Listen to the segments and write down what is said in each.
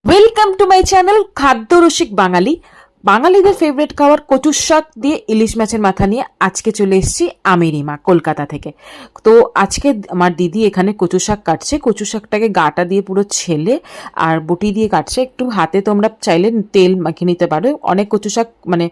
Welcome to my channel খাদ্য রসিক বাঙালি। বাঙালিদের ফেভারিট খাবার কচুর শাক দিয়ে ইলিশ মাছের মাথা নিয়ে আজকে চলে এসেছি আমি রিমা, কলকাতা থেকে। তো আজকে আমার দিদি এখানে কচু শাক কাটছে। কচু শাকটাকে গাটা দিয়ে পুরো ছেলে আর বটি দিয়ে কাটছে। একটু হাতে তোমরা চাইলে তেল মাখিয়ে নিতে পারো। অনেক কচু শাক মানে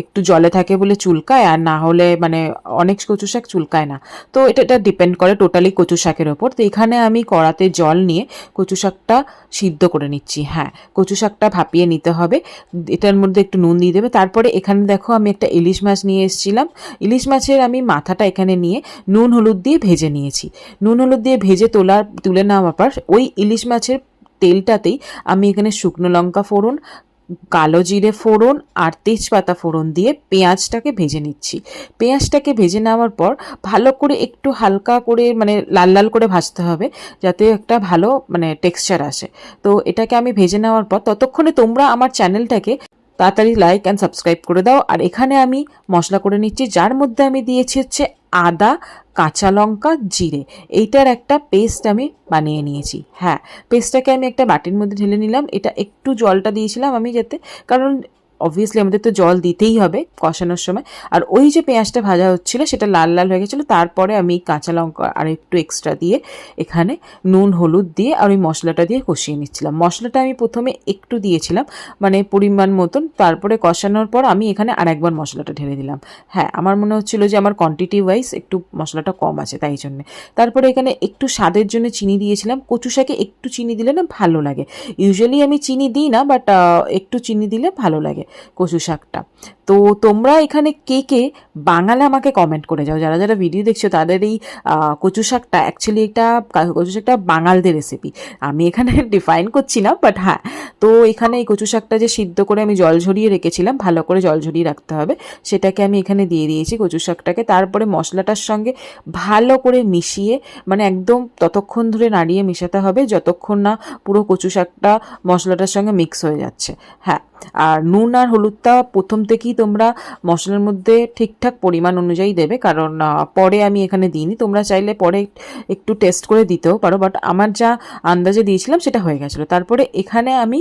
একটু জলে থাকে বলে চুলকায়, আর না হলে মানে অনেক কচু শাক চুলকায় না। তো এটা ডিপেন্ড করে টোটালি কচু শাকের ওপর। তো এখানে আমি কড়াতে জল নিয়ে কচু শাকটা সিদ্ধ করে নিচ্ছি। হ্যাঁ, কচু শাকটা ভাপিয়ে নিতে হবে। এটার মধ্যে একটু নুন দিয়ে দেবে। তারপরে এখানে দেখো আমি একটা ইলিশ মাছ নিয়ে এসেছিলাম। ইলিশ মাছের আমি মাথাটা এখানে নিয়ে নুন হলুদ দিয়ে ভেজে নিয়েছি। নুন হলুদ দিয়ে ভেজে তুলে নেওয়ার পর ওই ইলিশ মাছের তেলটাতেই আমি এখানে শুকনো লঙ্কা ফোড়ন, কালো জিরে ফোড়ন আর তেজপাতা ফোড়ন দিয়ে পেঁয়াজটাকে ভেজে নিচ্ছি। পেঁয়াজটাকে ভেজে নেওয়ার পর ভালো করে একটু হালকা করে মানে লাল লাল করে ভাজতে হবে, যাতে একটা ভালো মানে টেক্সচার আসে। তো এটাকে আমি ভেজে নেওয়ার পর ততক্ষণে তোমরা আমার চ্যানেলটাকে তাড়াতাড়ি লাইক অ্যান্ড সাবস্ক্রাইব করে দাও। আর এখানে আমি মশলা করে নিচ্ছি, যার মধ্যে আমি দিয়েছি হচ্ছে আদা, কাঁচা লঙ্কা, জিরে। এইটার একটা পেস্ট আমি বানিয়ে নিয়েছি। হ্যাঁ, পেস্টটাকে আমি একটা বাটির মধ্যে ঢেলে নিলাম। এটা একটু জলটা দিয়েছিলাম আমি যাতে, কারণ অবভিয়াসলি আমাদের তো জল দিতেই হবে কষানোর সময়। আর ওই যে পেঁয়াজটা ভাজা হচ্ছিলো সেটা লাল লাল হয়ে গেছিলো, তারপরে আমি কাঁচা লঙ্কা আর একটু এক্সট্রা দিয়ে এখানে নুন হলুদ দিয়ে আর ওই মশলাটা দিয়ে কষিয়ে নিচ্ছিলাম। মশলাটা আমি প্রথমে একটু দিয়েছিলাম মানে পরিমাণ মতন, তারপরে কষানোর পর আমি এখানে আরেকবার মশলাটা ঢেলে দিলাম। হ্যাঁ, আমার মনে হচ্ছিলো যে আমার কোয়ান্টিটি ওয়াইজ একটু মশলাটা কম আছে, তাই জন্যে। তারপরে এখানে একটু স্বাদের জন্য চিনি দিয়েছিলাম। কচু শাকে একটু চিনি দিলে না ভালো লাগে। ইউজুয়ালি আমি চিনি দিই না, বাট একটু চিনি দিলে ভালো লাগে কচু শাকটা। তো তোমরা এখানে কে কে বাঙালি আমাকে কমেন্ট করে যাও। যারা যারা ভিডিও দেখছো তাদের এই কচু শাকটা অ্যাকচুয়ালি কচু শাকটা বাঙালদের রেসিপি, আমি এখানে ডিফাইন করছি না, বাট হ্যাঁ। তো এখানে এই কচু শাকটা যে সিদ্ধ করে আমি জল ঝরিয়ে রেখেছিলাম, ভালো করে জল ঝরিয়ে রাখতে হবে, সেটাকে আমি এখানে দিয়ে দিয়েছি কচু শাকটাকে। তারপরে মশলাটার সঙ্গে ভালো করে মিশিয়ে মানে একদম ততক্ষণ ধরে নাড়িয়ে মেশাতে হবে যতক্ষণ না পুরো কচু শাকটা মশলাটার সঙ্গে মিক্স হয়ে যাচ্ছে। হ্যাঁ, আর নুন আর হলুদটা প্রথম থেকেই তোমরা মশলার মধ্যে ঠিকঠাক পরিমাণ অনুযায়ী দেবে, কারণ পরে আমি এখানে দিইনি। তোমরা চাইলে পরে একটু টেস্ট করে দিতেও পারো, বাট আমার যা আন্দাজে দিয়েছিলাম সেটা হয়ে গেছিলো। তারপরে এখানে আমি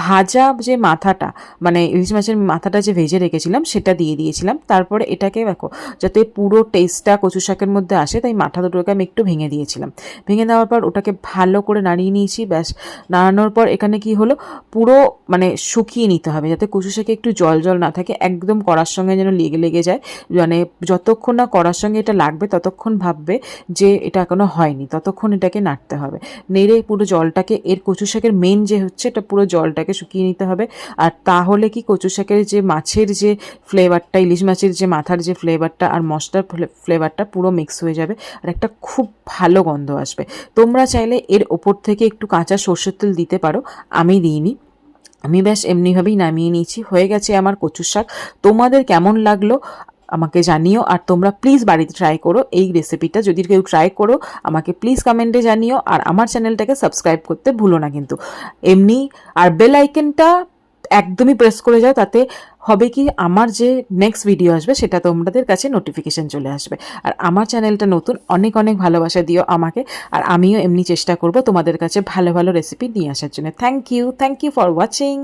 ভাজা যে মাথাটা মানে ইলিশ মাছের মাথাটা যে ভেজে রেখেছিলাম সেটা দিয়ে দিয়েছিলাম। তারপরে এটাকে দেখো যাতে পুরো টেস্টটা কচু শাকের মধ্যে আসে, তাই মাথা দুটোকে আমি একটু ভেঙে দিয়েছিলাম। ভেঙে দেওয়ার পর ওটাকে ভালো করে নাড়িয়ে নিয়েছি। ব্যাস, নাড়ানোর পর এখানে কি হলো, পুরো মানে শুকিয়ে নিতে হবে যাতে কচু শাকে একটু জল জল না থাকে, একদম কড়ার সঙ্গে যেন লেগে লেগে যায়। মানে যতক্ষণ না কড়ার সঙ্গে এটা লাগবে ততক্ষণ ভাববে যে এটা এখনো হয়নি, ততক্ষণ এটাকে নাড়তে হবে। নেড়ে পুরো জলটাকে, এর কচু শাকের মেন যে হচ্ছে এটা পুরো জলটাকে শুকিয়ে নিতে হবে। আর তাহলে কি কচু শাকের যে মাছের যে ফ্লেভারটা, ইলিশ মাছের যে মাথার যে ফ্লেভারটা আর মশলার ফ্লেভারটা পুরো মিক্স হয়ে যাবে, আর একটা খুব ভালো গন্ধ আসবে। তোমরা চাইলে এর ওপর থেকে একটু কাঁচা সর্ষের তেল দিতে পারো, আমি দিইনি। আমি ব্যাস এমনিভাবেই নামিয়ে নিয়েছি। হয়ে গেছে আমার কচুর শাক। তোমাদের কেমন লাগলো আমাকে জানিও, আর তোমরা প্লিজ বাড়িতে ট্রাই করো এই রেসিপিটা। যদি কেউ ট্রাই করো আমাকে প্লিজ কমেন্টে জানিও, আর আমার চ্যানেলটাকে সাবস্ক্রাইব করতে ভুলো না কিন্তু এমনি। আর বেল আইকনটা একদমই প্রেস করে যাও, তাতে হবে কি আমার যে নেক্সট ভিডিও আসবে সেটা তোমাদের কাছে নোটিফিকেশন চলে আসবে। আর আমার চ্যানেলটা নতুন, অনেক অনেক ভালোবাসা দিও আমাকে, আর আমিও এমনি চেষ্টা করব তোমাদের কাছে ভালো ভালো রেসিপি নিয়ে আসার জন্য। Thank you for watching.